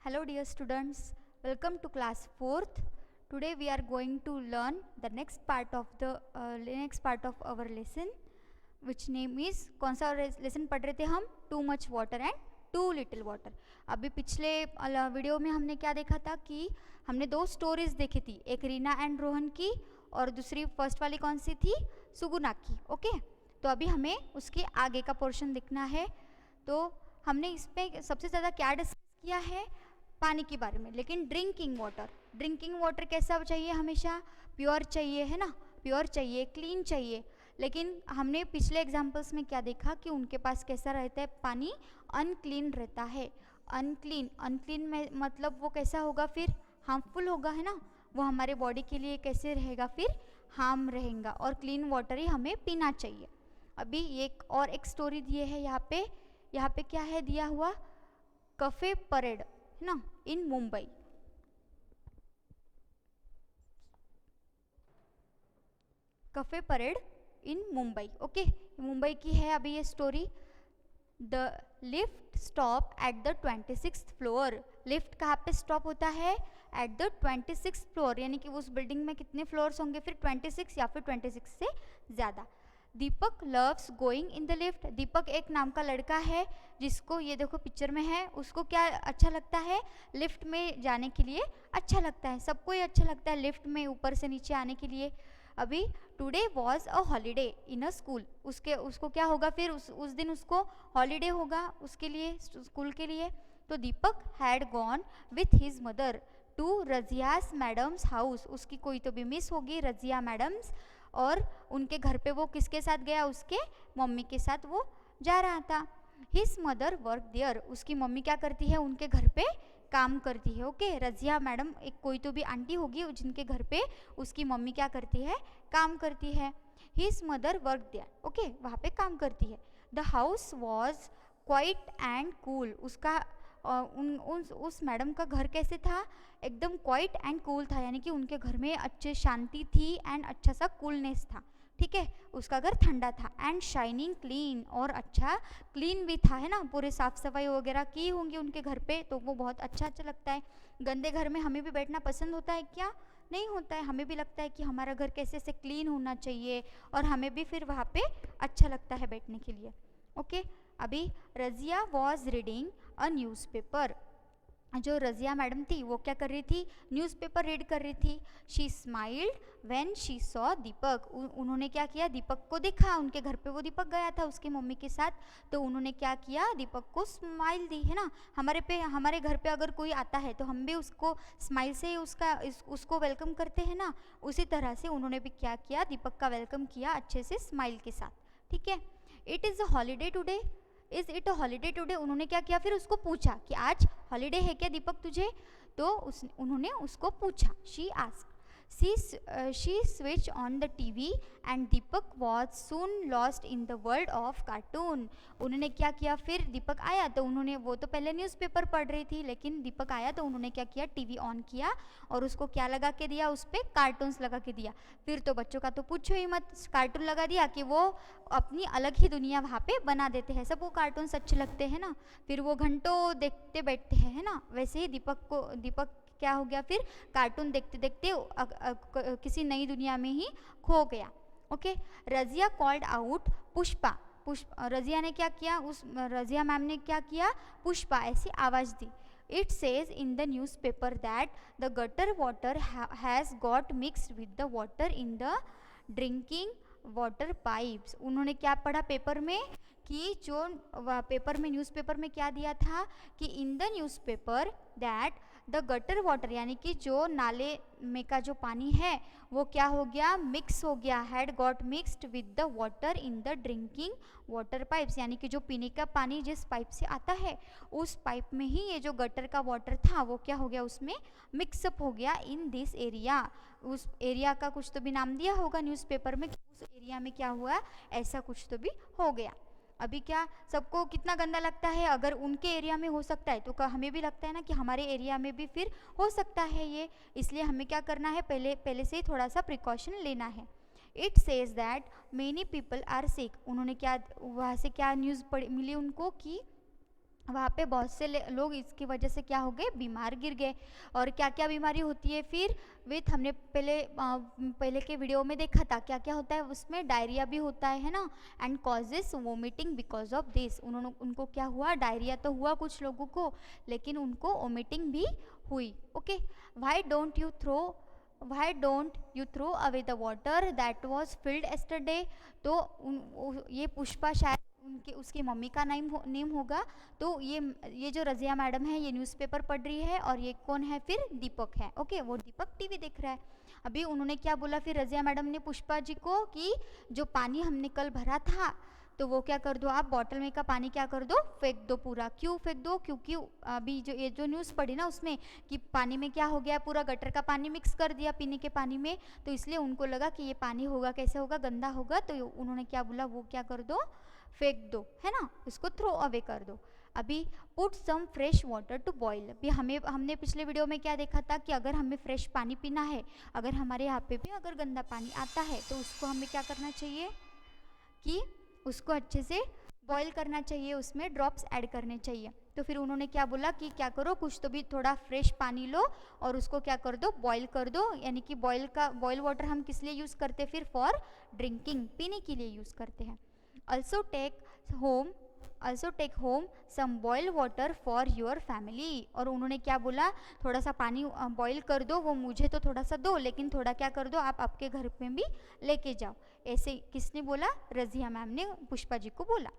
Hello dear students, welcome to class 4th. Today we are going to learn the next part of our lesson, which name is कौन सा lesson पढ़ रहे थे हम? Too much water and too little water. अभी पिछले video में हमने क्या देखा था कि हमने दो स्टोरीज देखी थी, एक रीना एंड रोहन की और दूसरी फर्स्ट वाली कौन सी थी? सुगुना की. ओके, तो अभी हमें उसके आगे का पोर्शन देखना है. तो हमने इसमें सबसे ज़्यादा क्या डिस्कस किया है? पानी के बारे में. लेकिन ड्रिंकिंग वाटर कैसा चाहिए? हमेशा प्योर चाहिए, है ना? प्योर चाहिए, क्लीन चाहिए. लेकिन हमने पिछले एग्जाम्पल्स में क्या देखा कि उनके पास कैसा रहता है? पानी अनक्लीन रहता है. अनक्लीन में मतलब वो कैसा होगा? फिर हार्मफुल होगा, है ना? वो हमारे बॉडी के लिए कैसे रहेगा? फिर हार्म रहेगा. और क्लीन वाटर ही हमें पीना चाहिए. अभी एक स्टोरी दिए है यहाँ पे क्या है दिया हुआ? कैफे परेड, है ना, इन मुंबई. कैफे परेड इन मुंबई. ओके, मुंबई की है अभी ये story. The lift stop at the 26th floor. Lift कहाँ पे स्टॉप होता है? एट द 26th फ्लोर, यानी कि उस बिल्डिंग में कितने फ्लोर्स होंगे? फिर 26 या फिर 26 से ज़्यादा. Deepak loves going in the lift. Deepak एक नाम का लड़का है जिसको, ये देखो पिक्चर में है, उसको क्या अच्छा लगता है? लिफ्ट में जाने के लिए अच्छा लगता है. सबको ही अच्छा लगता है लिफ्ट में ऊपर से नीचे आने के लिए. अभी today was a holiday in a school. उसको क्या होगा? फिर उस दिन उसको हॉलीडे होगा उसके लिए, स्कूल के लिए. तो Deepak had gone with his mother to Razia's madam's house. उसकी कोई तो भी मिस होगी, रजिया मैडम्स, और उनके घर पे वो किसके साथ गया? उसके मम्मी के साथ वो जा रहा था. His mother work there. उसकी मम्मी क्या करती है? उनके घर पे काम करती है. ओके, रजिया मैडम एक कोई तो भी आंटी होगी जिनके घर पे उसकी मम्मी क्या करती है? काम करती है. His mother work there. Okay, वहाँ पे काम करती है. The house was quiet and cool. उसका उस मैडम का घर कैसे था? एकदम क्वाइट एंड कूल था, यानी कि उनके घर में अच्छे शांति थी एंड अच्छा सा कूलनेस था. ठीक है, उसका घर ठंडा था. एंड शाइनिंग क्लीन, और अच्छा क्लीन भी था, है ना? पूरे साफ सफाई वगैरह की होंगी उनके घर पे, तो वो बहुत अच्छा लगता है. गंदे घर में हमें भी बैठना पसंद होता है क्या? नहीं होता है. हमें भी लगता है कि हमारा घर कैसे से क्लीन होना चाहिए और हमें भी फिर वहाँ पे अच्छा लगता है बैठने के लिए. ओके, अभी Razia was reading a newspaper. जो रजिया मैडम थी वो क्या कर रही थी? न्यूज़पेपर रीड कर रही थी. She smiled when she saw Deepak. उन्होंने क्या किया? दीपक को देखा. उनके घर पे वो दीपक गया था उसकी मम्मी के साथ, तो उन्होंने क्या किया? दीपक को स्माइल दी, है ना? हमारे घर पे अगर कोई आता है तो हम भी उसको स्माइल से उसको वेलकम करते हैं ना. उसी तरह से उन्होंने भी क्या किया? दीपक का वेलकम किया अच्छे से स्माइल के साथ. ठीक है. It is a holiday today. Is it a holiday today. उन्होंने क्या किया? फिर उसको पूछा कि आज हॉलीडे है क्या दीपक तुझे? तो उन्होंने उसको पूछा. She asked. She switch on the TV and Deepak was soon lost in the world of cartoon. उन्होंने क्या किया? फिर दीपक आया तो वो तो पहले न्यूज़पेपर पढ़ रही थी, लेकिन दीपक आया तो उन्होंने क्या किया? टीवी ऑन किया और उसको क्या लगा के दिया? उस पर कार्टून्स लगा के दिया. फिर तो बच्चों का तो पूछो ही मत, कार्टून लगा दिया कि वो अपनी अलग ही दुनिया वहाँ पे बना देते हैं. सबको कार्टून्स अच्छे लगते हैं ना, फिर वो घंटों देखते बैठते हैं, है ना? वैसे ही दीपक क्या हो गया? फिर कार्टून देखते देखते किसी नई दुनिया में ही खो गया. Okay, Razia called out Pushpa. Razia ने क्या किया? रजिया मैम ने क्या किया? पुष्पा ऐसी आवाज़ दी. It says in the newspaper that the gutter water has got mixed with the water in the drinking water pipes. उन्होंने क्या पढ़ा पेपर में? कि जो पेपर में न्यूज़पेपर में क्या दिया था कि इन the newspaper that the gutter water, यानी कि जो नाले में का जो पानी है वो क्या हो गया? मिक्स हो गया. Had got mixed with the water in the drinking water pipes, यानी कि जो पीने का पानी जिस पाइप से आता है उस पाइप में ही ये जो गटर का वाटर था वो क्या हो गया? उसमें मिक्सअप हो गया. In this area. उस एरिया का कुछ तो भी नाम दिया होगा न्यूज़पेपर में, उस एरिया में क्या हुआ? ऐसा कुछ तो भी हो गया. अभी क्या सबको कितना गंदा लगता है? अगर उनके एरिया में हो सकता है तो हमें भी लगता है ना कि हमारे एरिया में भी फिर हो सकता है ये. इसलिए हमें क्या करना है? पहले से ही थोड़ा सा प्रिकॉशन लेना है. It says that many people are sick. उन्होंने क्या वहाँ से क्या न्यूज़ मिली उनको कि वहाँ पे बहुत से लोग इसकी वजह से क्या हो गए, बीमार गिर गए। और क्या क्या बीमारी होती है फिर, विथ हमने पहले के वीडियो में देखा था क्या क्या होता है उसमें, डायरिया भी होता है ना, and causes vomiting because of this. उनको क्या हुआ, डायरिया तो हुआ कुछ लोगों को, लेकिन उनको वोमिटिंग भी हुई। Okay, why don't you throw away the water that was filled yesterday. तो ये पुष्पा शायद उनके उसकी मम्मी का नेम होगा। तो ये जो रज़िया मैडम है ये न्यूज़पेपर पढ़ रही है, और ये कौन है फिर, दीपक है। ओके, वो दीपक टीवी देख रहा है। अभी उन्होंने क्या बोला फिर रज़िया मैडम ने पुष्पा जी को, कि जो पानी हमने कल भरा था तो वो क्या कर दो, आप बॉटल में का पानी क्या कर दो, फेंक दो पूरा। क्यों फेंक दो, क्योंकि अभी ये जो न्यूज़ पढ़ी ना उसमें कि पानी में क्या हो गया, पूरा गटर का पानी मिक्स कर दिया पीने के पानी में, तो इसलिए उनको लगा कि ये पानी होगा, कैसे होगा, गंदा होगा। तो उन्होंने क्या बोला, वो क्या कर दो, फेंक दो, है ना, इसको थ्रो अवे कर दो। अभी put some fresh water to boil. अभी हमने पिछले वीडियो में क्या देखा था कि अगर हमें फ्रेश पानी पीना है, अगर हमारे यहाँ पे भी अगर गंदा पानी आता है तो उसको हमें क्या करना चाहिए कि उसको अच्छे से बॉईल करना चाहिए, उसमें ड्रॉप्स ऐड करने चाहिए। तो फिर उन्होंने क्या बोला कि क्या करो, कुछ तो भी थोड़ा फ्रेश पानी लो और उसको क्या कर दो, बॉईल कर दो। यानी कि बॉईल वाटर हम किस लिए यूज़ करते हैं फिर, फॉर ड्रिंकिंग, पीने के लिए यूज़ करते हैं। also take home some boil water for your family। और उन्होंने क्या बोला, थोड़ा सा पानी बॉईल कर दो, वो मुझे तो थोड़ा सा दो, लेकिन थोड़ा क्या कर दो, आप आपके घर में भी लेके जाओ। ऐसे किसने बोला, रज़िया मैम ने पुष्पा जी को बोला।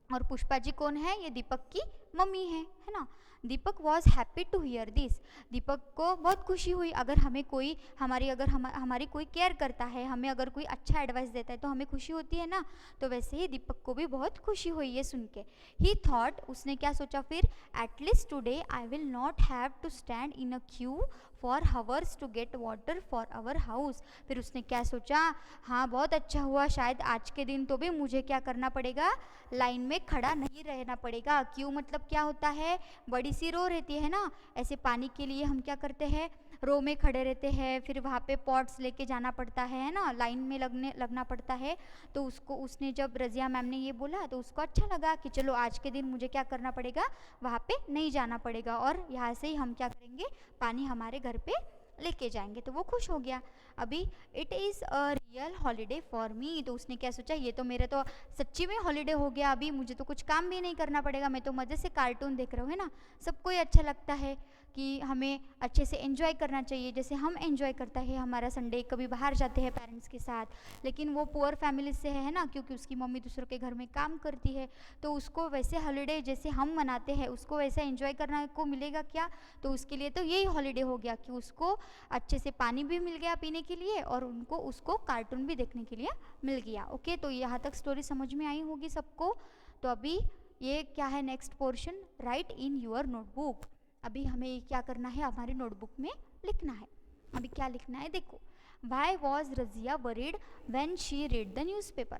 और पुष्पा जी कौन है, ये दीपक की मम्मी है ना। Deepak was happy to hear this. Deepak को बहुत खुशी हुई, अगर हमें कोई हमारी कोई केयर करता है, हमें अगर कोई अच्छा एडवाइस देता है तो हमें खुशी होती है ना। तो वैसे ही दीपक को भी बहुत खुशी हुई ये सुन के। ही थॉट, उसने क्या सोचा फिर, at least today I will not have to stand in a queue for hours to get water for our house. फिर उसने क्या सोचा, हाँ बहुत अच्छा हुआ, शायद आज के दिन तो भी मुझे क्या करना पड़ेगा, लाइन में खड़ा नहीं रहना पड़ेगा। क्यों मतलब क्या होता है, बड़ी सी रो रहती है ना, ऐसे पानी के लिए हम क्या करते हैं, रो में खड़े रहते हैं, फिर वहाँ पे पॉट्स लेके जाना पड़ता है ना, लाइन में लगना पड़ता है। तो उसने जब रज़िया मैम ने ये बोला तो उसको अच्छा लगा कि चलो आज के दिन मुझे क्या करना पड़ेगा, वहाँ पे नहीं जाना पड़ेगा, और यहाँ से ही हम क्या करेंगे, पानी हमारे घर पे लेके जाएंगे। तो वो खुश हो गया। अभी it is a real holiday for me. तो उसने क्या सोचा, ये तो मेरे तो सच्ची में हॉलीडे हो गया, अभी मुझे तो कुछ काम भी नहीं करना पड़ेगा, मैं तो मज़े से कार्टून देख रहा हूँ, है ना। सबको ही अच्छा लगता है कि हमें अच्छे से एंजॉय करना चाहिए, जैसे हम एंजॉय करता है हमारा संडे, कभी बाहर जाते हैं पेरेंट्स के साथ। लेकिन वो पुअर फैमिली से है ना, क्योंकि उसकी मम्मी दूसरों के घर में काम करती है, तो उसको वैसे हॉलीडे जैसे हम मनाते हैं उसको वैसे एंजॉय करने को मिलेगा क्या। तो उसके लिए तो यही हॉलीडे हो गया कि उसको अच्छे से पानी भी मिल गया पीने के लिए, और उसको कार्टून भी देखने के लिए मिल गया। ओके, तो यहाँ तक स्टोरी समझ में आई होगी सबको। तो अभी ये क्या है, next portion, right in your notebook. अभी हमें क्या करना है, हमारी नोटबुक में लिखना है। अभी क्या लिखना है, देखो, why was Razia worried when she read the newspaper.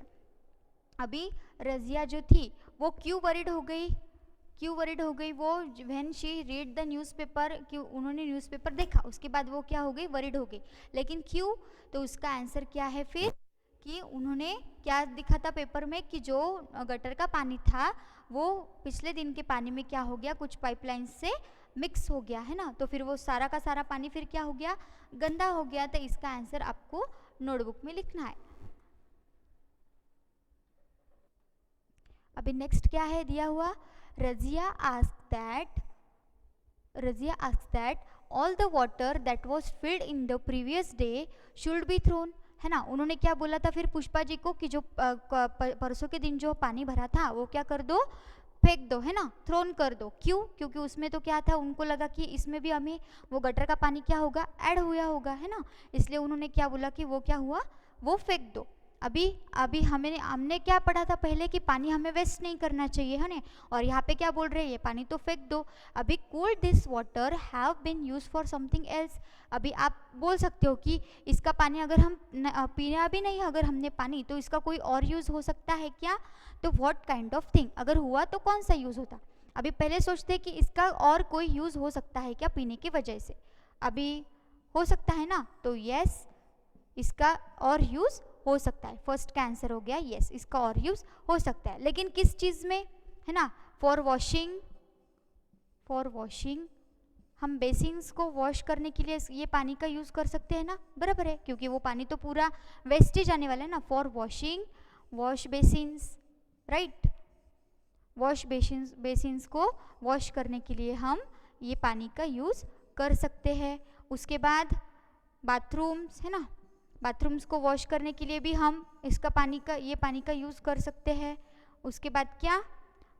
अभी रज़िया जो थी वो क्यों वरीड हो गई, वो when she read the newspaper, क्यों, उन्होंने न्यूज़पेपर देखा उसके बाद वो क्या हो गई, वरीड हो गई। लेकिन क्यों, तो उसका आंसर क्या है फिर, कि उन्होंने क्या दिखा था पेपर में, कि जो गटर का पानी था वो पिछले दिन के पानी में क्या हो गया, कुछ पाइपलाइन से मिक्स हो गया, है ना। तो फिर वो सारा का सारा पानी फिर क्या हो गया, गंदा हो गया। तो इसका आंसर आपको नोटबुक में लिखना है। अभी नेक्स्ट क्या है दिया हुआ, Razia asked that all the water that was filled in the previous day should be thrown, है ना। उन्होंने क्या बोला था फिर पुष्पा जी को, कि जो परसों के दिन जो पानी भरा था वो क्या कर दो, फेंक दो, है ना, थ्रोन कर दो। क्यों, क्योंकि उसमें तो क्या था, उनको लगा कि इसमें भी हमें वो गटर का पानी क्या होगा, ऐड हुआ होगा, है ना। इसलिए उन्होंने क्या बोला कि वो क्या हुआ, वो फेंक दो। अभी हमने क्या पढ़ा था पहले, कि पानी हमें वेस्ट नहीं करना चाहिए, है ना। और यहाँ पे क्या बोल रहे हैं, ये पानी तो फेंक दो। अभी could this water have been use for something else. अभी आप बोल सकते हो कि इसका पानी अगर हम पीना भी नहीं, अगर हमने पानी, तो इसका कोई और यूज़ हो सकता है क्या। तो व्हाट काइंड ऑफ थिंग, अगर हुआ तो कौन सा यूज़ होता। अभी पहले सोचते हैं कि इसका और कोई यूज़ हो सकता है क्या पीने की वजह से। अभी हो सकता है ना, तो यस, इसका और यूज़ हो सकता है। फर्स्ट का आंसर हो गया यस, इसका और यूज़ हो सकता है, लेकिन किस चीज़ में, है ना। फॉर वॉशिंग हम बेसिन्स को वॉश करने के लिए ये पानी का यूज़ कर सकते हैं ना, बराबर है, क्योंकि वो पानी तो पूरा वेस्टेज आने वाला है ना. For washing wash basins, right. Wash basins को वॉश करने के लिए हम ये पानी का यूज़ कर सकते हैं. उसके बाद बाथरूम्स है ना, बाथरूम्स को वॉश करने के लिए भी हम इसका ये पानी का यूज़ कर सकते हैं. उसके बाद क्या,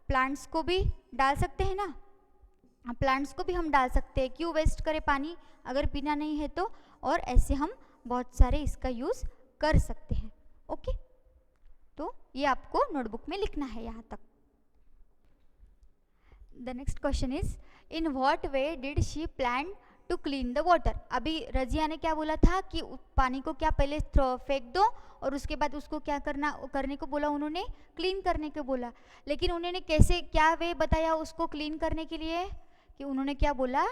प्लांट्स को भी डाल सकते हैं ना, प्लांट्स को भी हम डाल सकते हैं. क्यों वेस्ट करें पानी अगर पीना नहीं है तो. और ऐसे हम बहुत सारे इसका यूज़ कर सकते हैं. ओके, तो ये आपको नोटबुक में लिखना है यहाँ तक. The next question is, in what way did she plan to clean the water. अभी रजिया ने क्या बोला था कि पानी को क्या पहले फेंक दो और उसके बाद उसको क्या करने को बोला, उन्होंने क्लीन करने को बोला. लेकिन उन्होंने कैसे क्या वे बताया उसको क्लीन करने के लिए, कि उन्होंने क्या बोला,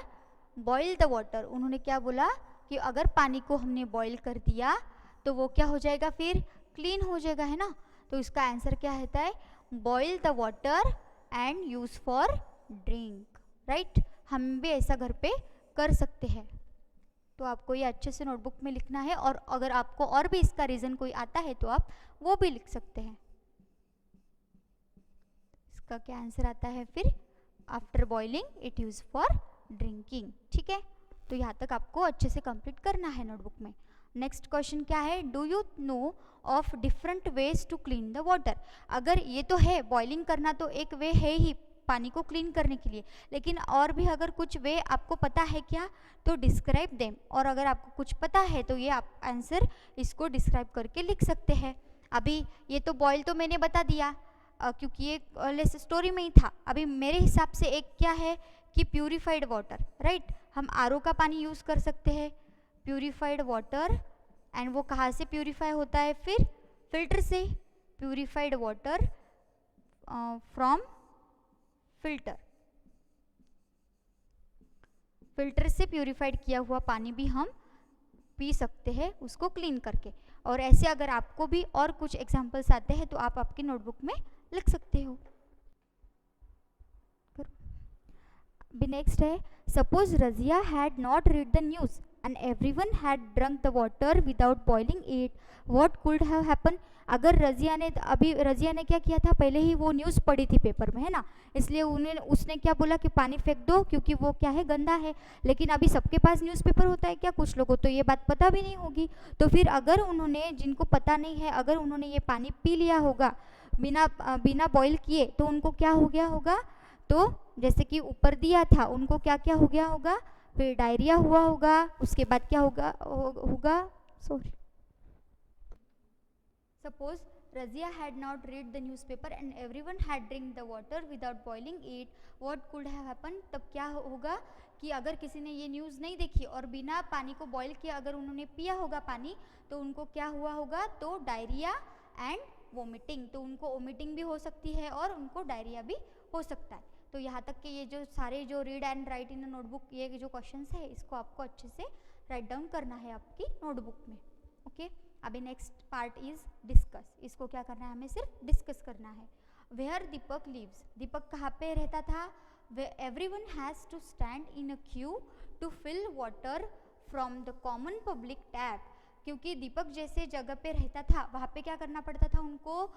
बॉईल द वाटर. उन्होंने क्या बोला कि अगर पानी को हमने बॉईल कर दिया तो वो क्या हो जाएगा, फिर क्लीन हो जाएगा, है ना. तो इसका आंसर क्या रहता है, boil the water and use for drink, right. हम भी ऐसा घर पे कर सकते हैं. तो आपको ये अच्छे से नोटबुक में लिखना है. और अगर आपको और भी इसका रीज़न कोई आता है तो आप वो भी लिख सकते हैं. इसका क्या आंसर आता है फिर, after boiling it use for drinking. ठीक है, तो यहाँ तक आपको अच्छे से कंप्लीट करना है नोटबुक में. नेक्स्ट क्वेश्चन क्या है, do you know of different ways to clean the water. अगर ये तो है बॉइलिंग करना तो एक वे है ही पानी को क्लीन करने के लिए, लेकिन और भी अगर कुछ वे आपको पता है क्या, तो डिस्क्राइब देम. और अगर आपको कुछ पता है तो ये आप आंसर इसको डिस्क्राइब करके लिख सकते हैं. अभी ये तो बॉयल तो मैंने बता दिया क्योंकि ये लेस स्टोरी में ही था. अभी मेरे हिसाब से एक क्या है कि प्यूरिफाइड वाटर, राइट. हम आरओ का पानी यूज़ कर सकते हैं, प्यूरिफाइड वाटर. एंड वो कहाँ से प्यूरिफाई होता है, फिर फिल्टर से. प्यूरिफाइड वाटर फ्रॉम फिल्टर से प्यूरिफाइड किया हुआ पानी भी हम पी सकते हैं उसको क्लीन करके. और ऐसे अगर आपको भी और कुछ एग्जांपल्स आते हैं तो आप आपकी नोटबुक में लिख सकते हो. भी नेक्स्ट है, suppose Razia had not read the news and everyone had drunk the water without boiling it, what could have happen. अगर रजिया ने क्या किया था, पहले ही वो न्यूज़ पढ़ी थी पेपर में, है ना, इसलिए उसने क्या बोला कि पानी फेंक दो क्योंकि वो क्या है, गंदा है. लेकिन अभी सबके पास न्यूज़पेपर होता है क्या, कुछ लोगों तो ये बात पता भी नहीं होगी. तो फिर अगर उन्होंने, जिनको पता नहीं है, अगर उन्होंने ये पानी पी लिया होगा बिना बॉईल किए, तो उनको क्या हो गया होगा, तो जैसे कि ऊपर दिया था, उनको क्या क्या हो गया होगा, फिर डायरिया हुआ होगा. उसके बाद क्या होगा sorry. Suppose Razia had not read the newspaper and everyone had drink the water without boiling it, what could have happened. तब क्या होगा कि अगर किसी ने ये न्यूज़ नहीं देखी और बिना पानी को बॉईल किया अगर उन्होंने पिया होगा पानी, तो उनको क्या हुआ होगा, तो डायरिया एंड वोमिटिंग. तो उनको वोमिटिंग भी हो सकती है और उनको डायरिया भी हो सकता है. तो यहाँ तक कि ये जो सारे जो read and right in notebook, ये जो क्वेश्चंस है इसको आपको अच्छे से राइट डाउन करना है आपकी नोटबुक में. ओके, अभी नेक्स्ट पार्ट इज डिस्कस. इसको क्या करना है, हमें सिर्फ डिस्कस करना है. Where Deepak lives. दीपक कहाँ पे रहता था, everyone has to stand in a queue to fill water from the common public tap. क्योंकि दीपक जैसे जगह पे रहता था वहाँ पे क्या करना पड़ता था, उनको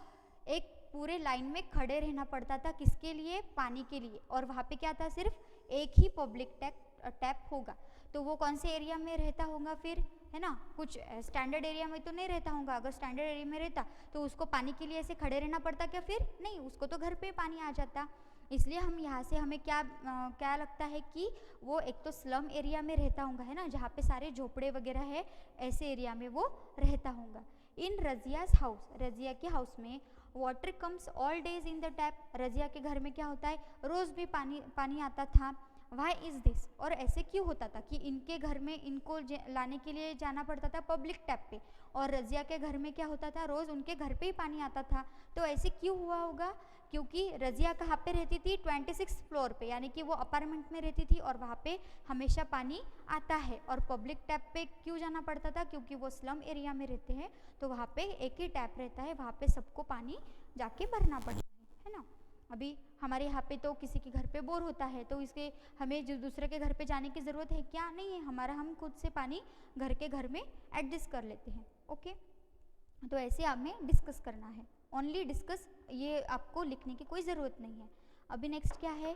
एक पूरे लाइन में खड़े रहना पड़ता था. किसके लिए, पानी के लिए. और वहाँ पे क्या था, सिर्फ एक ही पब्लिक टैप होगा. तो वो कौन से एरिया में रहता होगा फिर, है ना, कुछ स्टैंडर्ड एरिया में तो नहीं रहता होगा. अगर स्टैंडर्ड एरिया में रहता तो उसको पानी के लिए ऐसे खड़े रहना पड़ता क्या, फिर नहीं, उसको तो घर पे पानी आ जाता. इसलिए हम यहाँ से हमें क्या लगता है कि वो एक तो स्लम एरिया में रहता होगा, है ना, जहाँ पे सारे झोपड़े वगैरह है, ऐसे एरिया में वो रहता होगा. इन रजियाज हाउस, रजिया के हाउस में water comes all days in the tap. Razia के घर में क्या होता है, रोज़ भी पानी आता था. Why is this. और ऐसे क्यों होता था कि इनके घर में इनको लाने के लिए जाना पड़ता था पब्लिक टैप पे, और रजिया के घर में क्या होता था, रोज़ उनके घर पे ही पानी आता था. तो ऐसे क्यों हुआ होगा, क्योंकि रजिया कहाँ पे रहती थी, 26 फ्लोर पे, यानी कि वो अपार्टमेंट में रहती थी और वहाँ पे हमेशा पानी आता है. और पब्लिक टैप पे क्यों जाना पड़ता था, क्योंकि वो स्लम एरिया में रहते हैं, तो वहाँ पे एक ही टैप रहता है, वहाँ पे सबको पानी जाके भरना पड़ता है ना. अभी हमारे यहाँ पे तो किसी के घर पे बोर होता है तो इसके हमें जो दूसरे के घर पे जाने की ज़रूरत है क्या? नहीं है, हमारा हम खुद से पानी घर के घर में एडजस्ट कर लेते हैं। ओके, तो ऐसे हमें डिस्कस करना है, ओनली डिस्कस, ये आपको लिखने की कोई ज़रूरत नहीं है। अभी नेक्स्ट क्या है,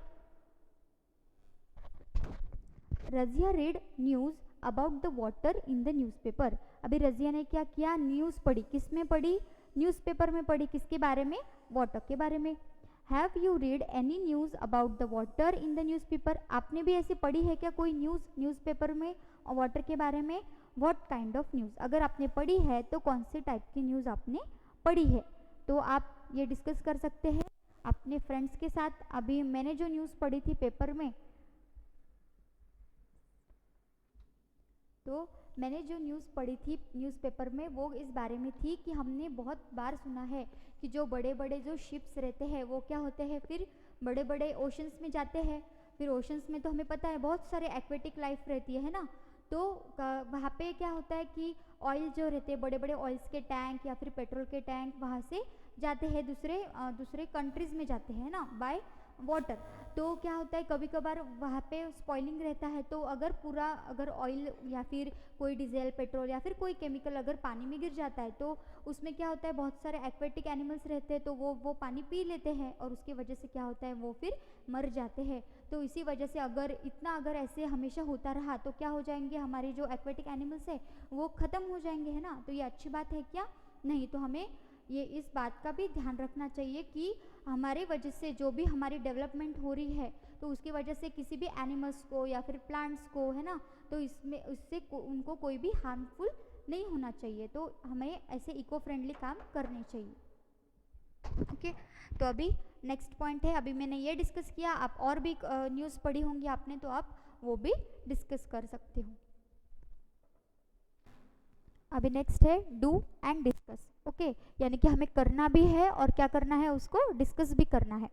Razia read news about the water in the newspaper. अभी रजिया ने क्या किया, न्यूज़ पढ़ी, किस में पढ़ी, न्यूज़पेपर में पढ़ी, किसके बारे में, वाटर के बारे में। Have you read any news about the water in the newspaper, आपने भी ऐसे पढ़ी है क्या कोई न्यूज़ न्यूज़पेपर में और वाटर के बारे में। व्हाट काइंड ऑफ न्यूज़, अगर आपने पढ़ी है तो कौन से टाइप की न्यूज़ आपने पढ़ी है, तो आप ये डिस्कस कर सकते हैं अपने फ्रेंड्स के साथ। अभी मैंने जो न्यूज़ पढ़ी थी पेपर में, तो मैंने जो न्यूज़ पढ़ी थी न्यूज़पेपर में वो इस बारे में थी कि हमने बहुत बार सुना है कि जो बड़े बड़े जो शिप्स रहते हैं वो क्या होते हैं, फिर बड़े बड़े ओशंस में जाते हैं। फिर ओशंस में तो हमें पता है बहुत सारे एक्वेटिक लाइफ रहती है ना, तो वहाँ पे क्या होता है कि ऑयल जो रहते हैं, बड़े बड़े ऑयल्स के टैंक या फिर पेट्रोल के टैंक वहाँ से जाते हैं दूसरे कंट्रीज़ में जाते हैं ना बाय वाटर। तो क्या होता है कभी कभार वहाँ पे स्पॉइलिंग रहता है, तो अगर ऑयल या फिर कोई डीजल पेट्रोल या फिर कोई केमिकल अगर पानी में गिर जाता है तो उसमें क्या होता है बहुत सारे एक्वेटिक एनिमल्स रहते हैं, तो वो पानी पी लेते हैं और उसकी वजह से क्या होता है वो फिर मर जाते हैं। तो इसी वजह से अगर ऐसे हमेशा होता रहा तो क्या हो जाएंगे, हमारे जो एक्वेटिक एनिमल्स है वो ख़त्म हो जाएंगे, है ना। तो ये अच्छी बात है क्या? नहीं। तो हमें ये इस बात का भी ध्यान रखना चाहिए कि हमारे वजह से जो भी हमारी डेवलपमेंट हो रही है तो उसकी वजह से किसी भी एनिमल्स को या फिर प्लांट्स को, है ना, तो उससे उनको कोई भी हार्मफुल नहीं होना चाहिए। तो हमें ऐसे इको फ्रेंडली काम करने चाहिए। ओके, तो अभी नेक्स्ट पॉइंट है, अभी मैंने ये डिस्कस किया, आप और भी न्यूज़ पढ़ी होंगी आपने तो आप वो भी डिस्कस कर सकते हो। अभी नेक्स्ट है डू एंड डिस्कस। ओके, यानी कि हमें करना भी है और क्या करना है, उसको डिस्कस भी करना है।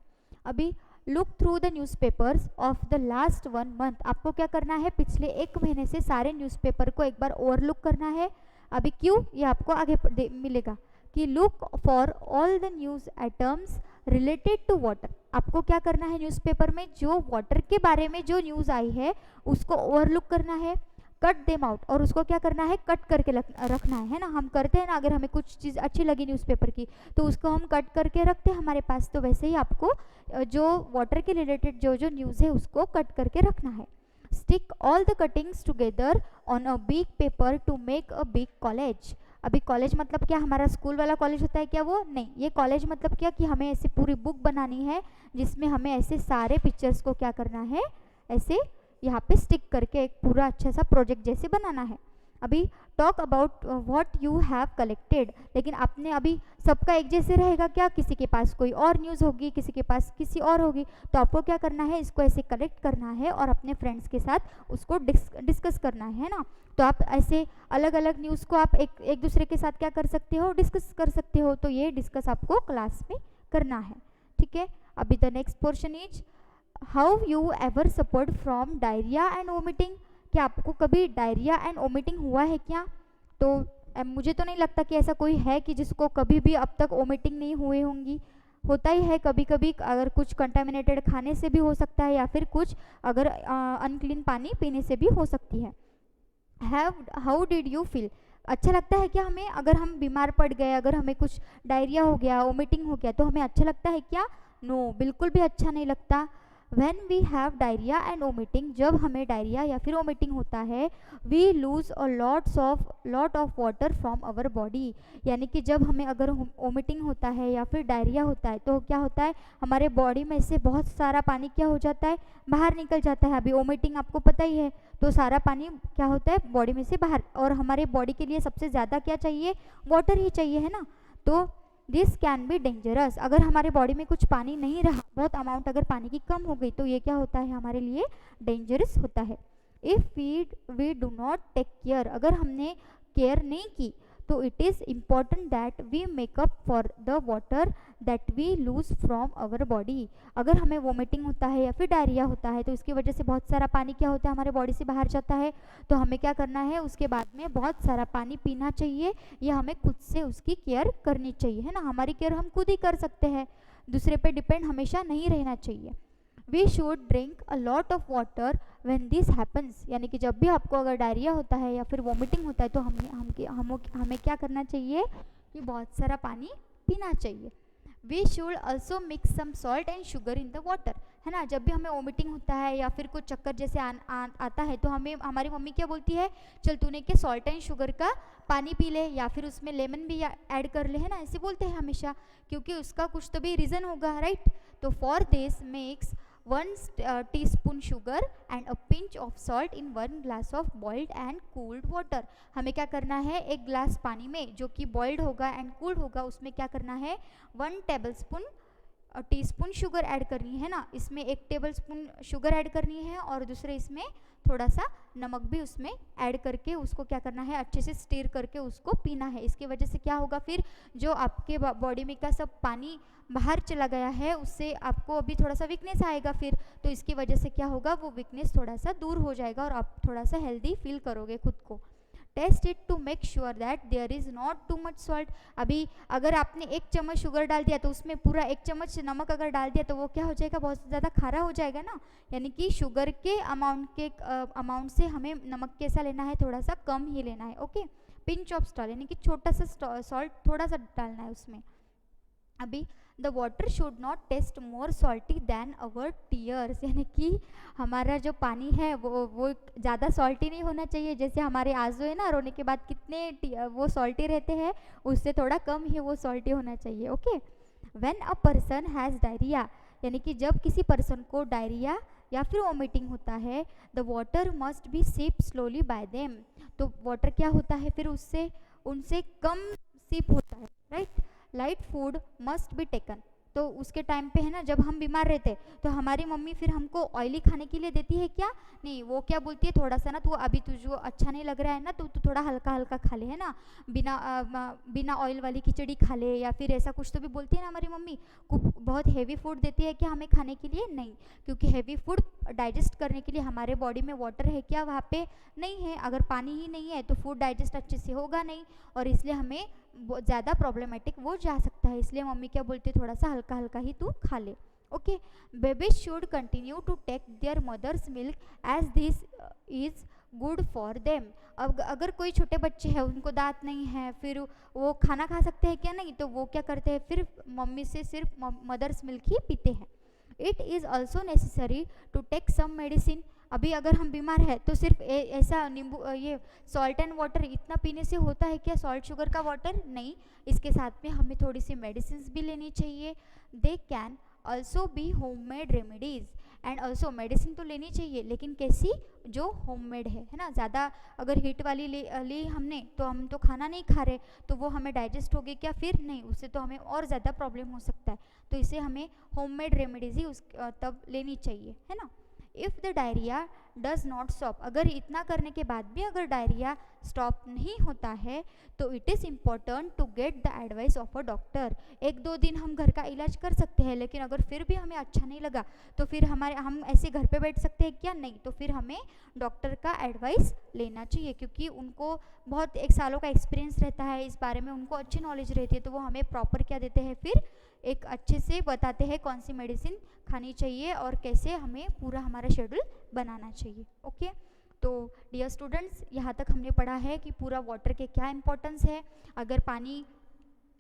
अभी look through the newspapers of the last 1 month, आपको क्या करना है, पिछले 1 महीने से सारे न्यूज़पेपर को एक बार ओवरलुक करना है। अभी क्यों, ये आपको आगे मिलेगा कि look for all the news items related to water. आपको क्या करना है, न्यूज़पेपर में जो वाटर के बारे में जो न्यूज़ आई है उसको ओवरलुक करना है। कट देम आउट, और उसको क्या करना है, कट करके रखना है ना। हम करते हैं ना, अगर हमें कुछ चीज़ अच्छी लगी न्यूज़पेपर की तो उसको हम कट करके रखते हैं हमारे पास, तो वैसे ही आपको जो वाटर के रिलेटेड जो न्यूज़ है उसको कट करके रखना है। Stick all the cuttings together on a big paper two make a big college. अभी कॉलेज मतलब क्या, हमारा स्कूल वाला कॉलेज होता है क्या, वो नहीं। ये कॉलेज मतलब क्या कि हमें ऐसे पूरी बुक बनानी है जिसमें हमें ऐसे सारे पिक्चर्स को क्या करना है, ऐसे यहाँ पे स्टिक करके एक पूरा अच्छा सा प्रोजेक्ट जैसे बनाना है। अभी talk about what you have collected, लेकिन आपने अभी सबका एक जैसे रहेगा क्या, किसी के पास कोई और न्यूज़ होगी, किसी के पास किसी और होगी, तो आपको क्या करना है, इसको ऐसे कलेक्ट करना है और अपने फ्रेंड्स के साथ उसको डिस्कस करना है ना। तो आप ऐसे अलग अलग न्यूज़ को आप एक दूसरे के साथ क्या कर सकते हो, डिस्कस कर सकते हो। तो ये डिस्कस आपको क्लास में करना है, ठीक है। अभी the next portion is how you ever suffered from diarrhoea and vomiting. क्या आपको कभी डायरिया एंड वोमिटिंग हुआ है क्या? तो मुझे तो नहीं लगता कि ऐसा कोई है कि जिसको कभी भी अब तक वोमिटिंग नहीं हुए होंगी। होता ही है कभी कभी, अगर कुछ कंटामिनेटेड खाने से भी हो सकता है या फिर कुछ अगर अनक्लीन पानी पीने से भी हो सकती है। हाउ डिड यू फील, अच्छा लगता है क्या हमें, अगर हम बीमार पड़ गए, अगर हमें कुछ डायरिया हो गया, वोमिटिंग हो गया, तो हमें अच्छा लगता है क्या? नो, बिल्कुल भी अच्छा नहीं लगता। When we have diarrhea and vomiting, जब हमें डायरिया या फिर वोमिटिंग होता है, we lose a lot of water from our body। यानी कि जब हमें अगर वोमिटिंग होता है या फिर डायरिया होता है तो क्या होता है, हमारे बॉडी में से बहुत सारा पानी क्या हो जाता है, बाहर निकल जाता है। अभी वोमिटिंग आपको पता ही है, तो सारा पानी क्या होता है बॉडी में से बाहर, और हमारे बॉडी के लिए सबसे ज़्यादा क्या चाहिए, वाटर ही चाहिए, है ना। तो दिस कैन बी डेंजरस, अगर हमारे बॉडी में कुछ पानी नहीं रहा, बहुत अमाउंट अगर पानी की कम हो गई, तो ये क्या होता है, हमारे लिए डेंजरस होता है। If we do not take care, अगर हमने केयर नहीं की, तो it is important that we make up for the water that we lose from our body. अगर हमें वोमिटिंग होता है या फिर डायरिया होता है तो इसकी वजह से बहुत सारा पानी क्या होता है, हमारे बॉडी से बाहर जाता है, तो हमें क्या करना है, उसके बाद में बहुत सारा पानी पीना चाहिए, या हमें खुद से उसकी केयर करनी चाहिए, है ना। हमारी केयर हम खुद ही कर सकते हैं। दूसरे पे डिपेंड हमेशा नहीं रहना चाहिए। We should drink a lot of water when this happens, यानी कि जब भी आपको अगर डायरिया होता है या फिर वॉमिटिंग होता है तो हमें क्या करना चाहिए कि बहुत सारा पानी पीना चाहिए। We should also mix some salt and sugar in the water, है ना। जब भी हमें वॉमिटिंग होता है या फिर कुछ चक्कर जैसे आता है तो हमें हमारी मम्मी क्या बोलती है, चल तूने के सॉल्ट एंड शुगर का पानी पी ले या फिर उसमें लेमन भी ऐड कर ले, है ना, ऐसे बोलते हैं हमेशा, क्योंकि उसका कुछ तो भी रीज़न होगा, राइट। तो for this mix 1 teaspoon sugar and a pinch of salt in 1 glass of boiled and cooled water। हमें क्या करना है, एक ग्लास पानी में जो कि बॉइल्ड होगा एंड कूल्ड होगा उसमें क्या करना है 1 टेबलस्पून टीस्पून शुगर ऐड करनी है ना। इसमें 1 टेबलस्पून शुगर ऐड करनी है और दूसरे इसमें थोड़ा सा नमक भी उसमें ऐड करके उसको क्या करना है, अच्छे से स्टीर करके उसको पीना है। इसकी वजह से क्या होगा, फिर जो आपके बॉडी में का सब पानी बाहर चला गया है उससे आपको अभी थोड़ा सा वीकनेस आएगा फिर, तो इसकी वजह से क्या होगा, वो वीकनेस थोड़ा सा दूर हो जाएगा और आप थोड़ा सा हेल्दी फील करोगे खुद को। Taste it to make sure that there is not too much salt. अभी अगर आपने 1 चम्मच शुगर डाल दिया तो उसमें पूरा 1 चम्मच नमक अगर डाल दिया तो वो क्या हो जाएगा, बहुत ज़्यादा खारा हो जाएगा ना। यानी कि शुगर के अमाउंट से हमें नमक कैसा लेना है, थोड़ा सा कम ही लेना है, ओके। पिंच ऑफ सॉल्ट यानी कि छोटा सा सॉल्ट थोड़ा सा डालना है उसमें। अभी the water should not taste more salty than our tears, यानी कि हमारा जो पानी है वो ज़्यादा सॉल्टी नहीं होना चाहिए। जैसे हमारे आंसू है ना रोने के बाद कितने वो सॉल्टी रहते हैं, उससे थोड़ा कम ही वो सॉल्टी होना चाहिए, okay. When a person has diarrhoea, यानी कि जब किसी पर्सन को डायरिया या फिर वॉमिटिंग होता है, the water must be sip slowly by them. तो वाटर क्या होता है फिर उनसे कम सिप होता है, right. Light food must be taken, तो उसके टाइम पे है ना जब हम बीमार रहते तो हमारी मम्मी फिर हमको ऑयली खाने के लिए देती है क्या, नहीं, वो क्या बोलती है थोड़ा सा ना, तू अभी तुझको अच्छा नहीं लग रहा है ना तो तू थोड़ा हल्का हल्का खा ले, है ना, बिना ऑयल वाली खिचड़ी खा ले या फिर ऐसा कुछ तो भी बोलती है ना हमारी मम्मी। बहुत हेवी फूड देती है क्या हमें खाने के लिए, नहीं, क्योंकि हेवी फूड डाइजेस्ट करने के लिए हमारे बॉडी में वाटर है क्या, वहाँ पे नहीं है। अगर पानी ही नहीं है तो फूड डाइजेस्ट अच्छे से होगा नहीं और इसलिए हमें ज़्यादा प्रॉब्लमेटिक वो जा सकता है। इसलिए मम्मी क्या बोलती है, थोड़ा सा हल्का हल्का ही तू खा ले, okay. Babies should continue to take their mother's milk as this is good for them. अब अगर कोई छोटे बच्चे हैं उनको दांत नहीं है, फिर वो खाना खा सकते हैं क्या, नहीं, तो वो क्या करते हैं फिर मम्मी से सिर्फ मदर्स मिल्क ही पीते हैं। It is also necessary to take some medicine. अभी अगर हम बीमार हैं तो सिर्फ ऐसा नींबू ये सॉल्ट एंड वाटर इतना पीने से होता है क्या, सॉल्ट शुगर का वाटर, नहीं, इसके साथ में हमें थोड़ी सी मेडिसिन भी लेनी चाहिए। They can also be homemade remedies, and also medicine तो लेनी चाहिए लेकिन कैसी, जो होममेड है ना। ज़्यादा अगर हीट वाली ली हमने तो हम तो खाना नहीं खा रहे तो वो हमें डाइजेस्ट होगी क्या, फिर नहीं, उससे तो हमें और ज़्यादा प्रॉब्लम हो सकता है। तो इसे हमें होममेड रेमेडीज़ ही तब लेनी चाहिए, है ना। If the diarrhoea does not stop, अगर इतना करने के बाद भी अगर डायरिया स्टॉप नहीं होता है तो it is important to get the advice of a doctor. 1-2 दिन हम घर का इलाज कर सकते हैं लेकिन अगर फिर भी हमें अच्छा नहीं लगा तो फिर हम ऐसे घर पे बैठ सकते हैं क्या, नहीं, तो फिर हमें डॉक्टर का एडवाइस लेना चाहिए क्योंकि उनको बहुत 1 सालों का एक्सपीरियंस रहता है इस बारे में, उनको अच्छी नॉलेज रहती है, तो वो हमें प्रॉपर क्या देते हैं, फिर एक अच्छे से बताते हैं कौन सी मेडिसिन खानी चाहिए और कैसे हमें पूरा हमारा शेड्यूल बनाना चाहिए, ओके। तो डियर स्टूडेंट्स, यहाँ तक हमने पढ़ा है कि पूरा वाटर के क्या इंपॉर्टेंस है। अगर पानी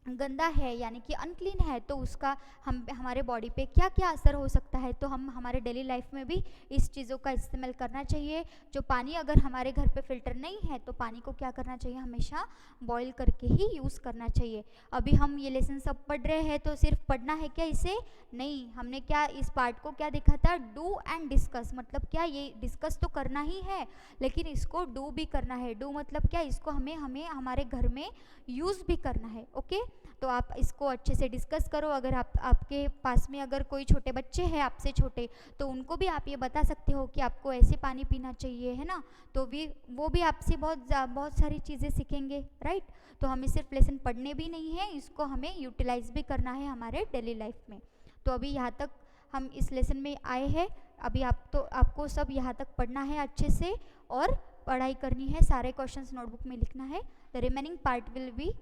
गंदा है यानी कि अनक्लीन है तो उसका हमारे बॉडी पे क्या क्या असर हो सकता है, तो हम हमारे डेली लाइफ में भी इस चीज़ों का इस्तेमाल करना चाहिए। जो पानी अगर हमारे घर पे फिल्टर नहीं है तो पानी को क्या करना चाहिए, हमेशा बॉईल करके ही यूज़ करना चाहिए। अभी हम ये लेसन सब पढ़ रहे हैं तो सिर्फ पढ़ना है क्या इसे, नहीं, हमने क्या इस पार्ट को क्या देखा था, डू एंड डिस्कस, मतलब क्या ये डिस्कस तो करना ही है लेकिन इसको डू भी करना है। डू मतलब क्या, इसको हमें हमारे घर में यूज़ भी करना है, ओके। तो आप इसको अच्छे से डिस्कस करो। अगर आपके पास में अगर कोई छोटे बच्चे हैं आपसे छोटे तो उनको भी आप ये बता सकते हो कि आपको ऐसे पानी पीना चाहिए, है ना, तो वो भी आपसे बहुत सारी चीज़ें सीखेंगे, राइट। तो हमें सिर्फ लेसन पढ़ने भी नहीं है, इसको हमें यूटिलाइज भी करना है हमारे डेली लाइफ में। तो अभी यहाँ तक हम इस लेसन में आए हैं। अभी आपको सब यहाँ तक पढ़ना है अच्छे से और पढ़ाई करनी है, सारे क्वेश्चंस नोटबुक में लिखना है। The remaining part will be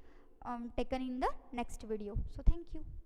taken in the next video. So thank you.